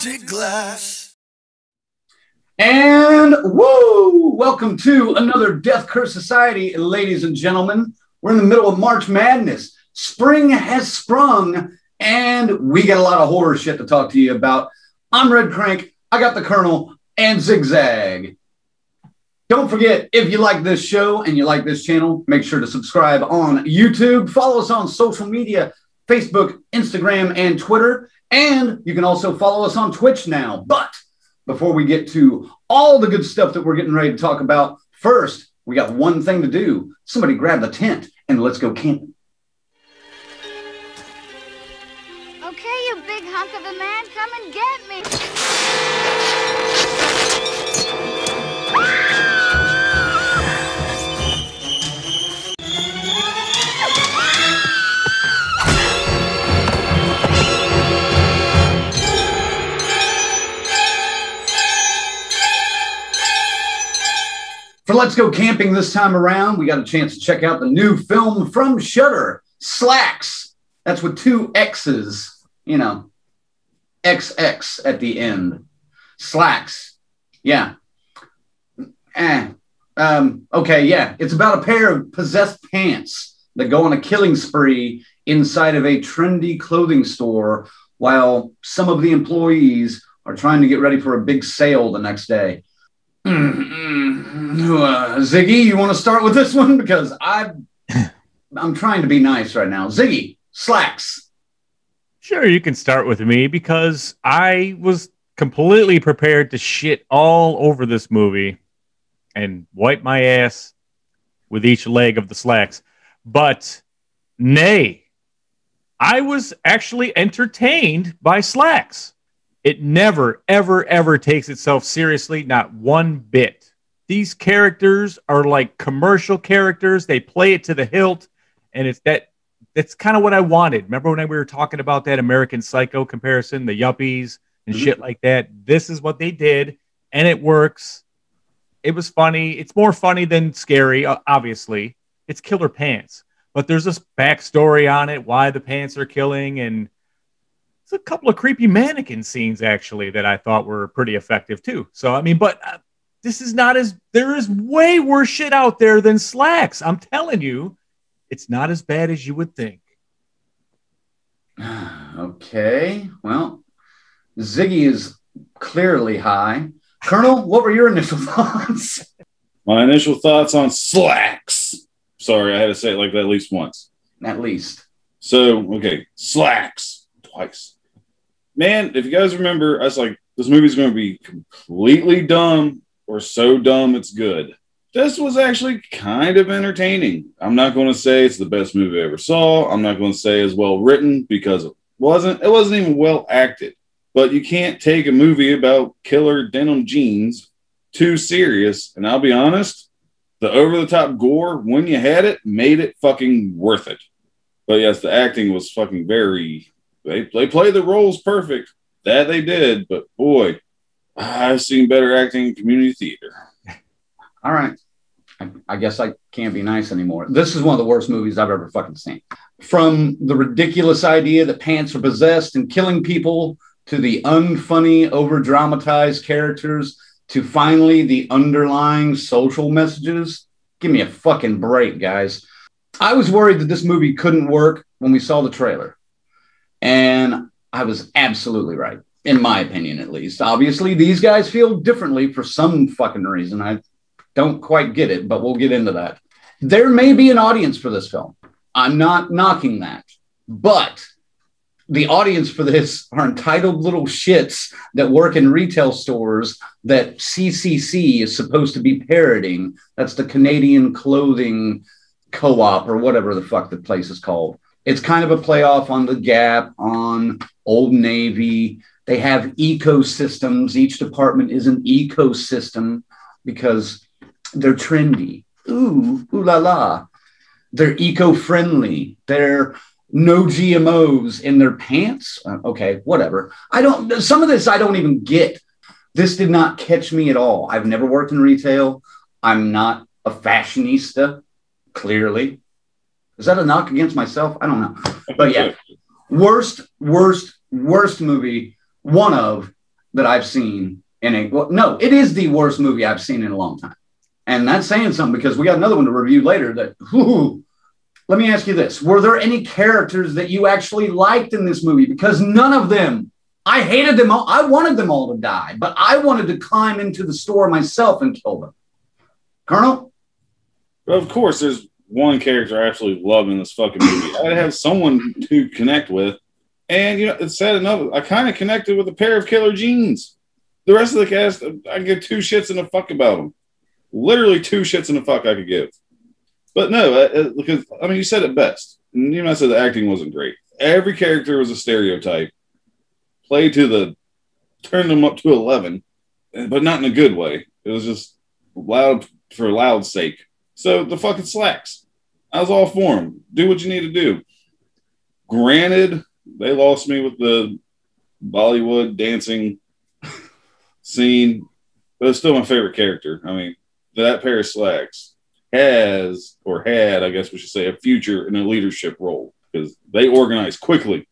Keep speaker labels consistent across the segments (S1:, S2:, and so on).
S1: frosted glass.
S2: And woo! Welcome to another Death Curse Society, ladies and gentlemen. We're in the middle of March Madness. Spring has sprung, and we got a lot of horror shit to talk to you about. I'm Red Crank, I got the Colonel, and Zigzag. Don't forget, if you like this show and you like this channel, make sure to subscribe on YouTube. Follow us on social media, Facebook, Instagram, and Twitter. And you can also follow us on Twitch now. But before we get to all the good stuff that we're getting ready to talk about, first, we got one thing to do. Somebody grab the tent and let's go camping.
S3: Okay, you big hunk of a man, come and get me.
S2: For Let's Go Camping this time around, we got a chance to check out the new film from Shudder, Slaxx. That's with two X's, you know, XX at the end. Slaxx. Yeah. Okay, yeah. It's about a pair of possessed pants that go on a killing spree inside of a trendy clothing store while some of the employees are trying to get ready for a big sale the next day. Ziggy, you want to start with this one? Because I'm trying to be nice right now. Ziggy, Slaxx.
S4: Sure, you can start with me because I was completely prepared to shit all over this movie and wipe my ass with each leg of the Slaxx. But nay, I was actually entertained by Slaxx. It never, ever, ever takes itself seriously, not one bit. These characters are like commercial characters. They play it to the hilt, and that's kind of what I wanted. Remember when we were talking about that American Psycho comparison, the yuppies and shit like that? This is what they did, and it works. It was funny. It's more funny than scary, obviously. It's killer pants. But there's this backstory on it, why the pants are killing, and a couple of creepy mannequin scenes actually that I thought were pretty effective too. So, I mean, but this is not there is way worse shit out there than Slaxx. I'm telling you, it's not as bad as you would think.
S2: Okay. Well, Ziggy is clearly high. Colonel, what were your initial thoughts?
S5: My initial thoughts on Slaxx. Sorry, I had to say it like that at least once.
S2: At least.
S5: So, okay, Slaxx. Twice. Man, if you guys remember, I was like, this movie's going to be completely dumb or so dumb it's good. This was actually kind of entertaining. I'm not going to say it's the best movie I ever saw. I'm not going to say it's well written because it wasn't even well acted. But you can't take a movie about killer denim jeans too serious. And I'll be honest, the over-the-top gore, when you had it, made it fucking worth it. But yes, the acting was fucking very... They played the roles perfect. That they did, but boy, I've seen better acting in community theater.
S2: All right. I guess I can't be nice anymore. This is one of the worst movies I've ever fucking seen. From the ridiculous idea that pants are possessed and killing people, to the unfunny, over-dramatized characters, to finally the underlying social messages. Give me a fucking break, guys. I was worried that this movie couldn't work when we saw the trailer. And I was absolutely right, in my opinion, at least. Obviously, these guys feel differently for some fucking reason. I don't quite get it, but we'll get into that. There may be an audience for this film. I'm not knocking that. But the audience for this are entitled little shits that work in retail stores that CCC is supposed to be parroting. That's the Canadian Clothing Co-op or whatever the fuck the place is called. It's kind of a playoff on the Gap, on Old Navy. They have ecosystems. Each department is an ecosystem because they're trendy. Ooh la la. They're eco-friendly. They're no GMOs in their pants. Okay, whatever. Some of this I don't even get. This did not catch me at all. I've never worked in retail. I'm not a fashionista, clearly. Is that a knock against myself? I don't know. But yeah, worst movie, one of that I've seen in a, well, no, it is the worst movie I've seen in a long time. And that's saying something because we got another one to review later that, whoo, let me ask you this. Were there any characters that you actually liked in this movie? Because none of them, I hated them all. I wanted them all to die, but I wanted to climb into the store myself and kill them. Colonel?
S5: Well, of course, there's one character I absolutely love in this fucking movie. I have someone to connect with. And, you know, it's sad enough, I kind of connected with a pair of killer jeans. The rest of the cast, I give two shits and a fuck about them. Literally two shits and a fuck I could give. But no, because, I mean, you said it best. You know, I said the acting wasn't great. Every character was a stereotype. Played to the, turned them up to 11, but not in a good way. It was just loud for loud's sake. So the fucking Slaxx. I was all for them. Do what you need to do. Granted, they lost me with the Bollywood dancing scene, but it's still my favorite character. I mean, that pair of Slaxx has, or had, I guess we should say, a future in a leadership role because they organize quickly.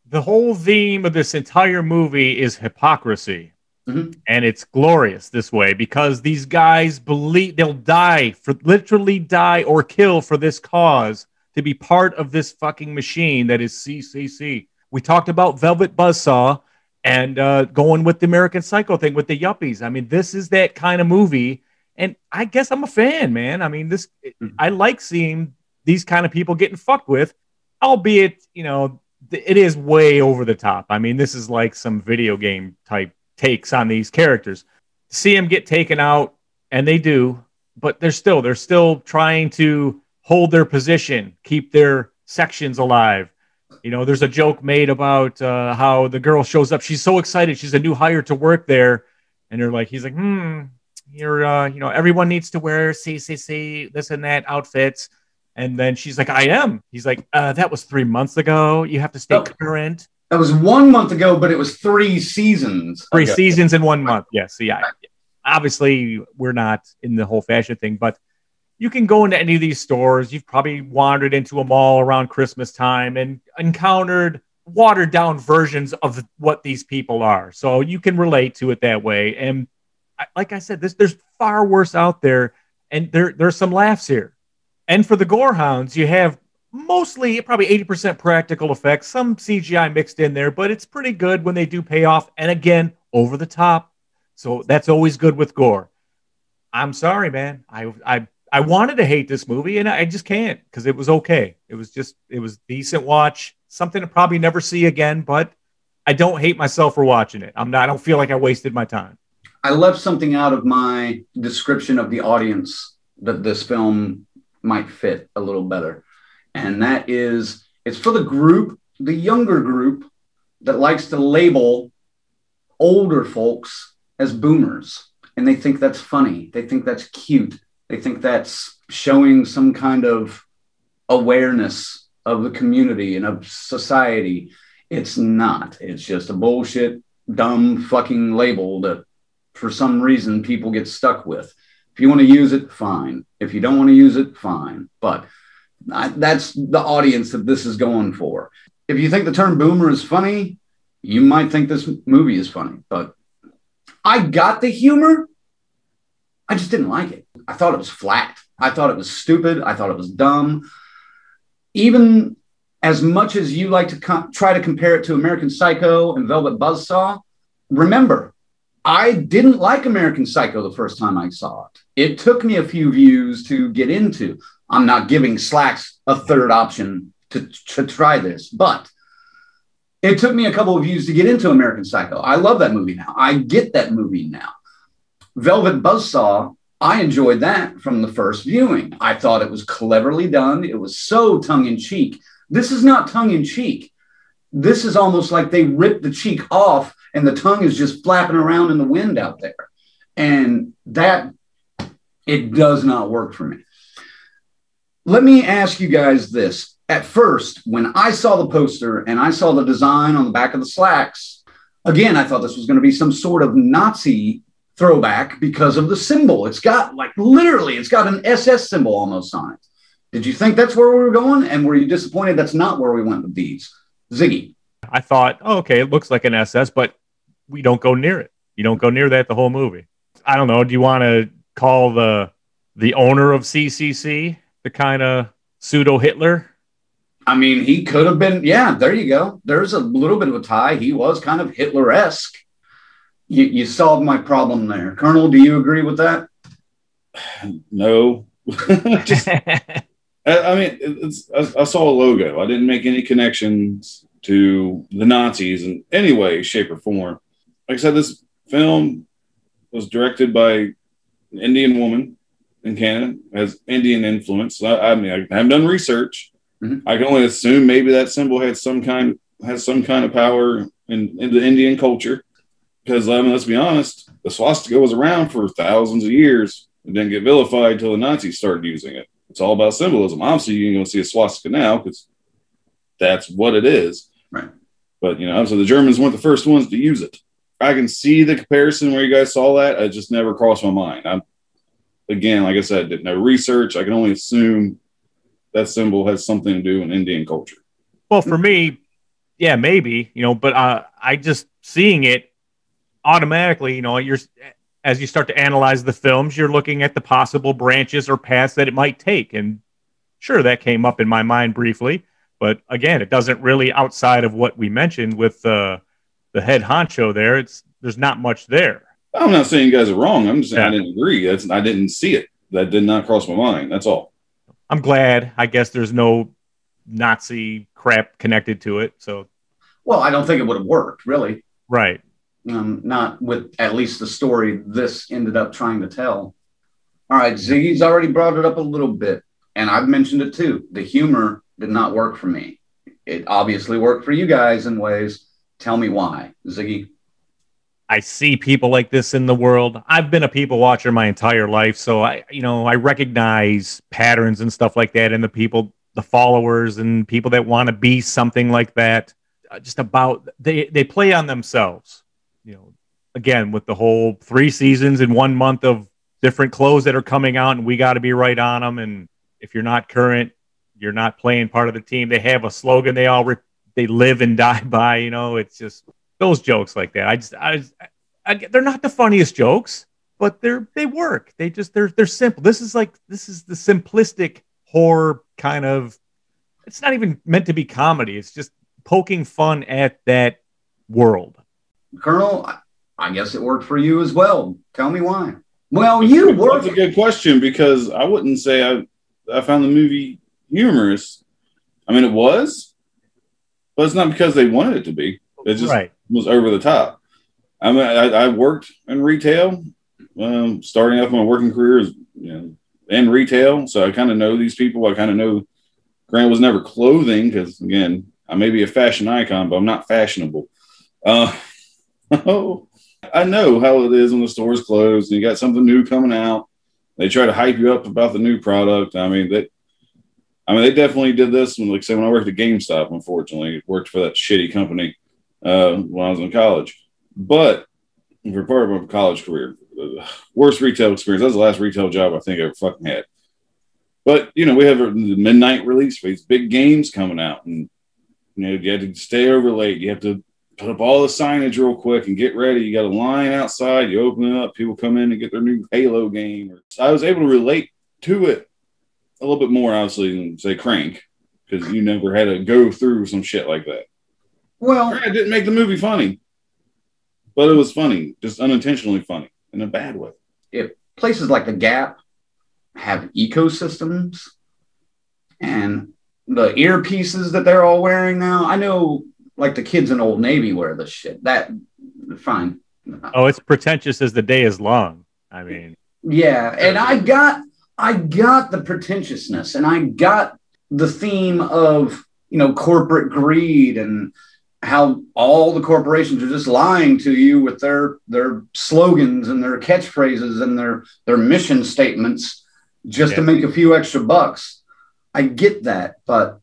S4: The whole theme of this entire movie is hypocrisy. Mm-hmm. And it's glorious this way because these guys believe they'll die for literally die or kill for this cause to be part of this fucking machine that is CCC. We talked about Velvet Buzzsaw and going with the American Psycho thing with the yuppies. I mean, this is that kind of movie. And I guess I'm a fan, man. I mean, I like seeing these kind of people getting fucked with, albeit, you know, it is way over the top. I mean, this is like some video game type takes on these characters. See them get taken out, and they do, but they're still trying to hold their position, keep their sections alive. You know, there's a joke made about how the girl shows up. She's so excited. She's a new hire to work there. And he's like, you're, you know, everyone needs to wear CCC, this and that outfits. And then she's like, I am. He's like, that was 3 months ago. You have to stay current.
S2: That was 1 month ago, but it was 3 seasons.
S4: 3 seasons in 1 month. Yes. Yeah. Obviously, we're not in the whole fashion thing, but you can go into any of these stores. You've probably wandered into a mall around Christmas time and encountered watered down versions of what these people are. So you can relate to it that way. And like I said, there's far worse out there. And there's some laughs here. And for the gorehounds, you have mostly probably 80% practical effects, some CGI mixed in there, but it's pretty good when they do pay off. And again, over the top. So that's always good with gore. I'm sorry, man. I wanted to hate this movie and I just can't because it was okay. It was decent watch, something to probably never see again, but I don't hate myself for watching it. I don't feel like I wasted my time.
S2: I left something out of my description of the audience that this film might fit a little better. And that is, it's for the group, the younger group that likes to label older folks as boomers. And they think that's funny. They think that's cute. They think that's showing some kind of awareness of the community and of society. It's not. It's just a bullshit, dumb fucking label that for some reason people get stuck with. If you want to use it, fine. If you don't want to use it, fine. But that's the audience that this is going for. If you think the term boomer is funny, you might think this movie is funny. But I got the humor. I just didn't like it. I thought it was flat. I thought it was stupid. I thought it was dumb. Even as much as you like to try to compare it to American Psycho and Velvet Buzzsaw, remember, I didn't like American Psycho the first time I saw it. It took me a few views to get into. I'm not giving Slaxx a third option to try this, but it took me a couple of views to get into American Psycho. I love that movie now. I get that movie now. Velvet Buzzsaw, I enjoyed that from the first viewing. I thought it was cleverly done. It was so tongue-in-cheek. This is not tongue-in-cheek. This is almost like they ripped the cheek off and the tongue is just flapping around in the wind out there. And that, it does not work for me. Let me ask you guys this. At first, when I saw the poster and I saw the design on the back of the Slaxx, again, I thought this was going to be some sort of Nazi throwback because of the symbol. It's got literally, it's got an SS symbol almost on it. Did you think that's where we were going? And were you disappointed that's not where we went with these? Ziggy.
S4: I thought, oh, okay, it looks like an SS, but we don't go near it. You don't go near that the whole movie. I don't know. Do you want to call the owner of CCC the kind of pseudo Hitler?
S2: I mean, he could have been. Yeah, there you go. There's a little bit of a tie. He was kind of Hitler-esque. You solved my problem there. Colonel, do you agree with that?
S5: No. I mean, I saw a logo. I didn't make any connections to the Nazis in any way, shape, or form. Like I said, this film was directed by an Indian woman in Canada, has Indian influence. I mean, I haven't done research. Mm-hmm. I can only assume maybe that symbol has some kind of power in the Indian culture. Because, I mean, let's be honest, the swastika was around for thousands of years and didn't get vilified until the Nazis started using it. It's all about symbolism. Obviously, you ain't going to see a swastika now because that's what it is.
S2: Right.
S5: But, you know, so the Germans weren't the first ones to use it. I can see the comparison where you guys saw that. It just never crossed my mind. Again, like I said, did no research. I can only assume that symbol has something to do with Indian culture.
S4: Well, for me, yeah, maybe, you know, but I just seeing it automatically, you know, as you start to analyze the films, you're looking at the possible branches or paths that it might take. And sure, that came up in my mind briefly. But again, it doesn't really, outside of what we mentioned with the head honcho there, there's not much there.
S5: I'm not saying you guys are wrong. I'm just saying I didn't agree. I didn't see it. That did not cross my mind. That's all.
S4: I'm glad. I guess there's no Nazi crap connected to it. So,
S2: well, I don't think it would have worked, really.
S4: Right.
S2: Not with at least the story this ended up trying to tell. All right, Ziggy's already brought it up a little bit, and I've mentioned it too. The humor did not work for me. It obviously worked for you guys in ways. Tell me why, Ziggy.
S4: I see people like this in the world. I've been a people watcher my entire life, so I recognize patterns and stuff like that in the people, the followers, and people that want to be something like that. Just about they play on themselves. You know, again, with the whole 3 seasons in 1 month of different clothes that are coming out, and we got to be right on them. And if you're not current, you're not playing part of the team. They have a slogan they live and die by. You know, it's just those jokes like that. They're not the funniest jokes, but they work. They're simple. This is the simplistic horror kind of. It's not even meant to be comedy. It's just poking fun at that world.
S2: Colonel, I guess it worked for you as well. Tell me why. Well, you worked.
S5: That's a good question because I wouldn't say I found the movie humorous. I mean, it was, but it's not because they wanted it to be. It just was over the top. I mean, I worked in retail, starting off my working career in retail, so I kind of know these people. I kind of know. Grant was never clothing because, again, I may be a fashion icon, but I'm not fashionable. I know how it is when the store's closed and you got something new coming out. They try to hype you up about the new product. I mean, they definitely did this when, like, say, when I worked at GameStop. Unfortunately, worked for that shitty company when I was in college. But for part of my college career, worst retail experience. That was the last retail job I think I ever fucking had. But we have the midnight release for these big games coming out, and you have to stay over late. You have to put up all the signage real quick and get ready. You got a line outside. You open it up. People come in and get their new Halo game. I was able to relate to it a little bit more, obviously, than, say, Crank, because you never had to go through some shit like that.
S2: Well,
S5: it didn't make the movie funny, but it was funny, just unintentionally funny in a bad way.
S2: If places like the Gap have ecosystems and the earpieces that they're all wearing now, I know, like, the kids in Old Navy wear this shit. That, fine.
S4: Oh, it's pretentious as the day is long. I mean,
S2: yeah, and I got the pretentiousness, and I got the theme of corporate greed and how all the corporations are just lying to you with their slogans and their catchphrases and their mission statements just to make a few extra bucks. I get that, but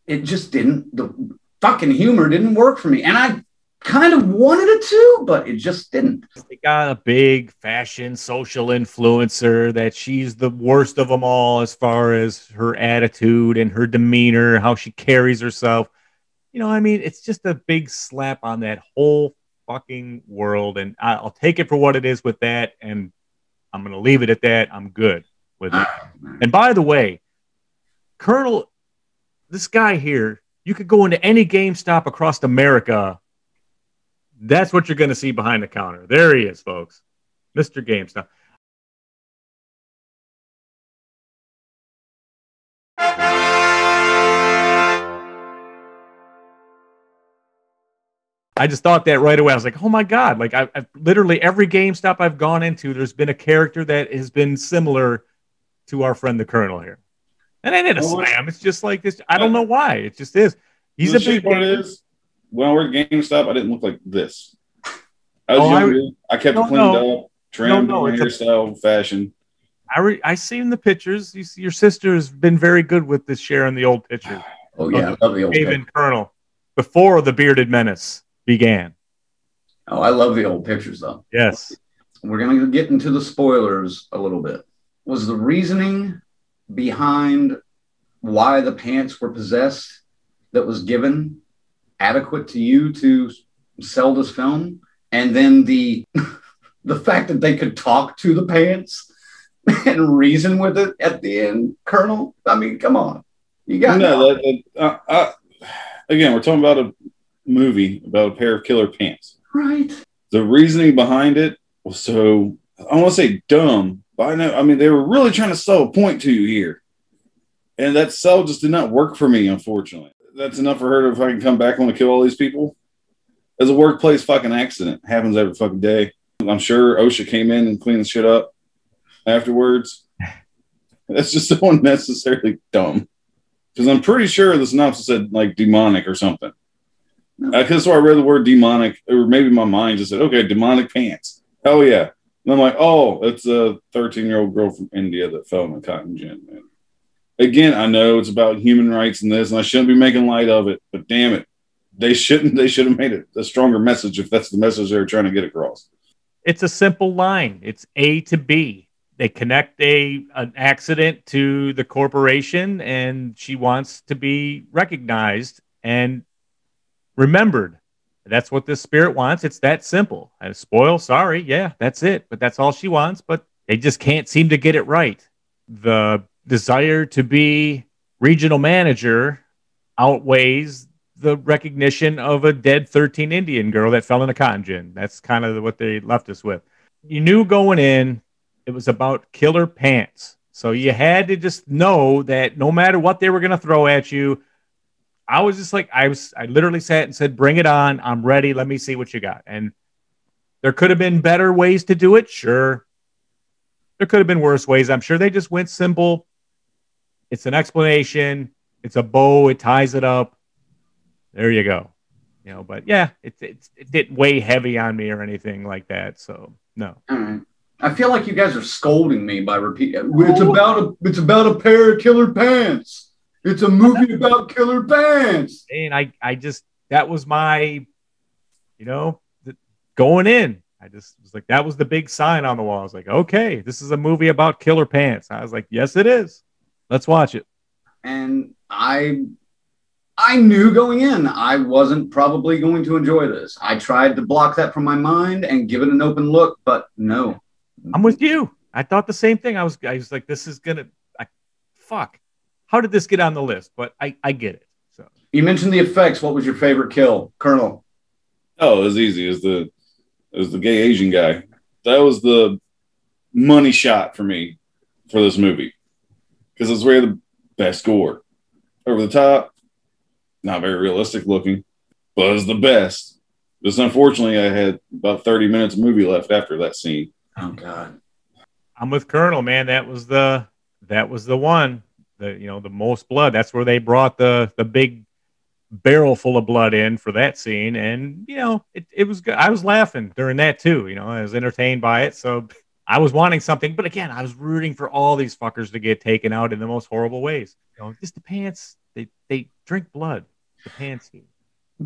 S2: it just didn't. The fucking humor didn't work for me, and I kind of wanted it to, but it just didn't.
S4: They got a big fashion social influencer that she's the worst of them all as far as her attitude and her demeanor, how she carries herself. I mean, it's just a big slap on that whole fucking world, and I'll take it for what it is with that, and I'm going to leave it at that. I'm good with it. And by the way, Colonel, this guy here, you could go into any GameStop across America. That's what you're going to see behind the counter. There he is, folks. Mr. GameStop. I just thought that right away. I was like, oh my God. Like I've literally every GameStop I've gone into, there's been a character that has been similar to our friend the Colonel here. And I did a slam. It's just like this. I don't know why. It just is. He's a big
S5: part is when I worked at GameStop, I didn't look like this. I was younger. I kept it cleaned up, trimmed my hairstyle, fashion.
S4: I seen the pictures. You see, your sister's been very good with this sharing the old pictures.
S2: Oh yeah, I love the old
S4: Haven Colonel before the bearded menace began.
S2: Oh, I love the old pictures though.
S4: Yes.
S2: We're gonna get into the spoilers a little bit. Was the reasoning behind why the pants were possessed that was given adequate to you to sell this film? And then the fact that they could talk to the pants and reason with it at the end, Colonel. I mean, come on, you got
S5: again. We're talking about a movie about a pair of killer pants,
S2: right?
S5: The reasoning behind it was so, I don't want to say dumb, but I mean they were really trying to sell a point to you here, and that sell just did not work for me, unfortunately. That's enough for her to fucking come back and want to kill all these people. It's a workplace fucking accident. Happens every fucking day. I'm sure OSHA came in and cleaned the shit up afterwards. That's just so unnecessarily dumb. Because I'm pretty sure the synopsis said like demonic or something. That's why I read the word demonic, or maybe my mind just said, okay, demonic pants. Oh yeah. And I'm like, oh, it's a 13-year-old girl from India that fell in a cotton gin, man. Again, I know it's about human rights and this, and I shouldn't be making light of it, but damn it. They should have made it a stronger message if that's the message they're trying to get across.
S4: It's a simple line. It's A to B. They connect an accident to the corporation, and she wants to be recognized and remembered. That's what this spirit wants. It's that simple. And spoil, sorry, yeah, that's it. But that's all she wants. But they just can't seem to get it right. The desire to be regional manager outweighs the recognition of a dead 13 Indian girl that fell in a cotton gin. That's kind of what they left us with. You knew going in, it was about killer pants. So you had to just know that no matter what they were going to throw at you, I was just like, I literally sat and said, bring it on. I'm ready. Let me see what you got. And there could have been better ways to do it. Sure. There could have been worse ways. I'm sure they just went simple. It's an explanation. It's a bow. It ties it up. There you go. You know, but yeah, it didn't weigh heavy on me or anything like that. So no.
S2: All right. I feel like you guys are scolding me by repeating. It's about a pair of killer pants. It's a movie about killer pants.
S4: And I just, that was my, going in. I just was like, that was the big sign on the wall. I was like, okay, this is a movie about killer pants. I was like, yes, it is. Let's watch it.
S2: And I knew going in I wasn't probably going to enjoy this. I tried to block that from my mind and give it an open look, but no.
S4: I'm with you. I thought the same thing. I was like, this is gonna, fuck. How did this get on the list? But I get it. So
S2: you mentioned the effects. What was your favorite kill, Colonel?
S5: Oh, it was easy. It was the gay Asian guy. That was the money shot for me for this movie because it's where the best gore. Over the top, not very realistic looking, but it was the best. Just unfortunately, I had about 30 minutes of movie left after that scene.
S2: Oh God,
S4: I'm with Colonel, man. That was the one. The most blood. That's where they brought the big barrel full of blood in for that scene, and it was good. I was laughing during that too. I was entertained by it, so I was wanting something. But again, I was rooting for all these fuckers to get taken out in the most horrible ways. Just the pants. They drink blood. The pants do.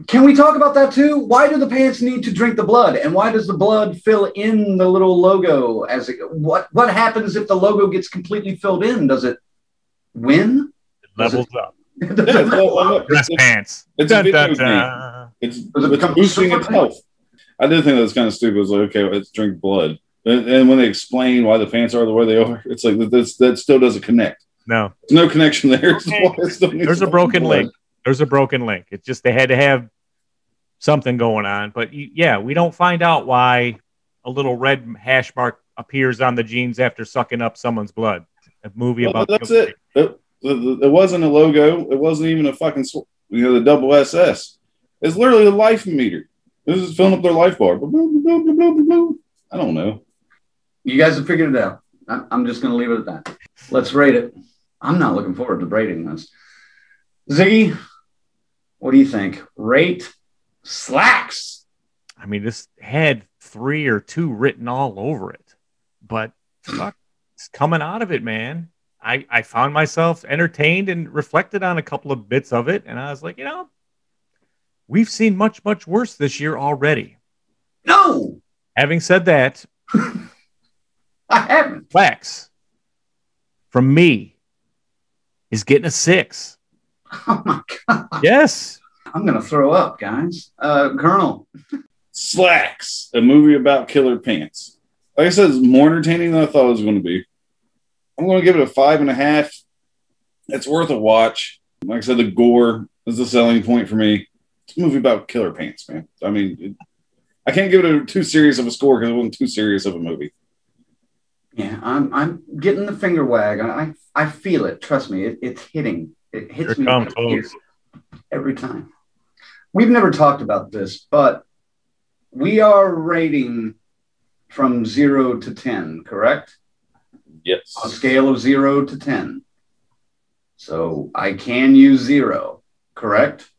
S2: Can we talk about that too? Why do the pants need to drink the blood? And why does the blood fill in the little logo? What happens if the logo gets completely filled in? Does it win?
S4: It levels up.
S5: Dress
S4: pants.
S5: It's boosting its health. I did think that was kind of stupid. It was like, okay, let's drink blood. And when they explain why the pants are the way they are, it's like that still doesn't connect.
S4: No.
S5: There's no connection there.
S4: Okay. There's a broken link. There's a broken link. It's just they had to have something going on. But yeah, we don't find out why a little red hash mark appears on the jeans after sucking up someone's blood. A movie about
S5: that's it. It wasn't a logo. It wasn't even a fucking the double SS. It's literally the life meter. This is filling up their life bar. I don't know.
S2: You guys have figured it out. I'm just going to leave it at that. Let's rate it. I'm not looking forward to rating this. Ziggy, what do you think? Rate Slaxx.
S4: I mean, this had 3 or 2 written all over it, but fuck, it's coming out of it, man. I found myself entertained and reflected on a couple of bits of it, and I was like, we've seen much, much worse this year already.
S2: No!
S4: Having said that,
S2: I haven't.
S4: Slaxx, from me, is getting a 6.
S2: Oh, my God.
S4: Yes.
S2: I'm going to throw up, guys. Colonel.
S5: Slaxx, a movie about killer pants. Like I said, it's more entertaining than I thought it was going to be. I'm going to give it a 5.5. It's worth a watch. Like I said, the gore is the selling point for me. It's a movie about killer pants, man. I mean, I can't give it too serious of a score because it wasn't too serious of a movie.
S2: Yeah, I'm getting the finger wag. I feel it. Trust me, it's hitting. It hits me every time. We've never talked about this, but we are rating from 0 to 10, correct?
S5: Yes.
S2: On a scale of 0 to 10. So I can use 0, correct?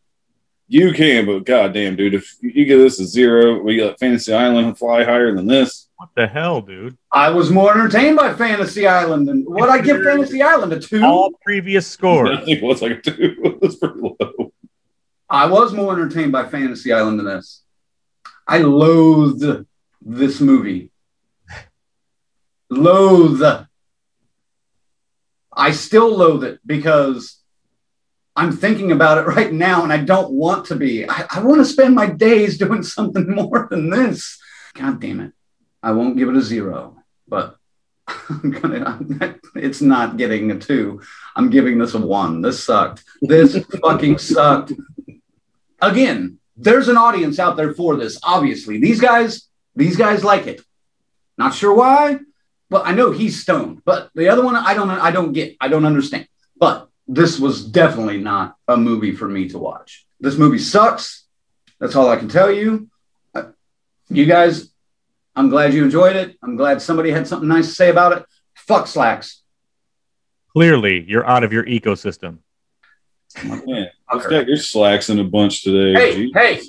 S5: You can, but goddamn, dude, if you give this a 0, we got Fantasy Island fly higher than this.
S4: What the hell, dude?
S2: I was more entertained by Fantasy Island than what I give Fantasy Island, a 2.
S4: All previous scores.
S5: I think it was like a 2. It was pretty low.
S2: I was more entertained by Fantasy Island than this. I loathed this movie. Loathe. I still loathe it because I'm thinking about it right now and I don't want to be. I want to spend my days doing something more than this. God damn it. I won't give it a 0, but it's not getting a 2. I'm giving this a 1. This sucked. This fucking sucked. Again, there's an audience out there for this. Obviously, these guys like it. Not sure why, but I know he's stoned. But the other one, I don't get. I don't understand. But this was definitely not a movie for me to watch. This movie sucks. That's all I can tell you. You guys, I'm glad you enjoyed it. I'm glad somebody had something nice to say about it. Fuck Slaxx.
S4: Clearly, you're out of your ecosystem.
S5: Man, let's got your slacks in a bunch today.
S2: Hey,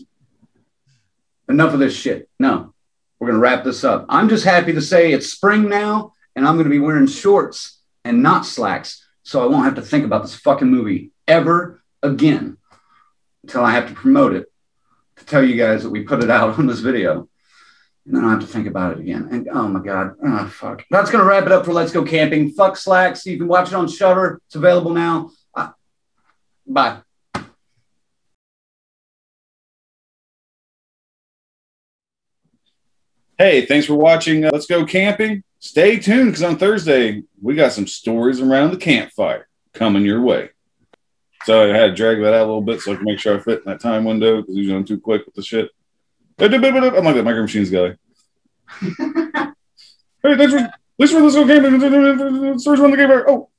S2: enough of this shit. No, we're going to wrap this up. I'm just happy to say it's spring now, and I'm going to be wearing shorts and not slacks, so I won't have to think about this fucking movie ever again until I have to promote it to tell you guys that we put it out on this video. And then I have to think about it again. And oh my God, fuck. That's going to wrap it up for Let's Go Camping. Fuck Slaxx. You can watch it on Shudder. It's available now. Bye.
S5: Hey, thanks for watching Let's Go Camping. Stay tuned because on Thursday, we got some stories around the campfire coming your way. So I had to drag that out a little bit so I can make sure I fit in that time window because usually I'm too quick with the shit. I'm like that Micro Machines guy. Hey, thanks for Let's Go Camping. Stories around the campfire. Oh.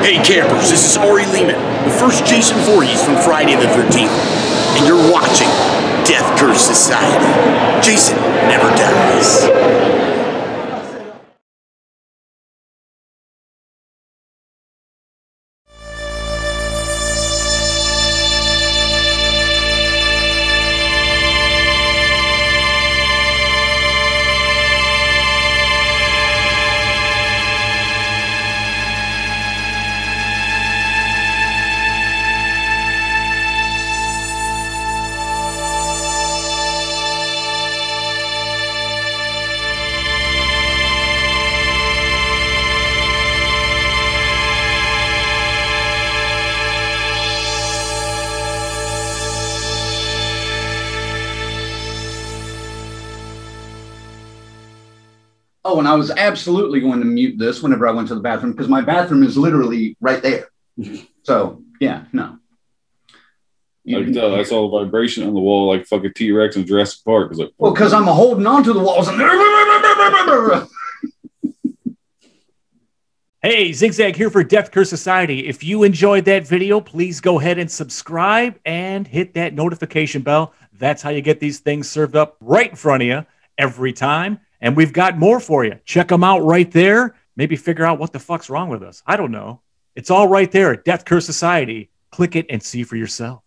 S1: Hey campers, this is Ari Lehman, the first Jason Voorhees from Friday the 13th, and you're watching Death Curse Society. Jason never dies.
S2: Oh, and I was absolutely going to mute this whenever I went to the bathroom because my bathroom is literally right there. So, yeah, no.
S5: I can tell that's all vibration on the wall, like fucking T-Rex in Jurassic Park. Like,
S2: well, because I'm holding on to the walls. And
S4: hey, Zigzag here for Death Curse Society. If you enjoyed that video, please go ahead and subscribe and hit that notification bell. That's how you get these things served up right in front of you every time. And we've got more for you. Check them out right there. Maybe figure out what the fuck's wrong with us. I don't know. It's all right there at Death Curse Society. Click it and see for yourself.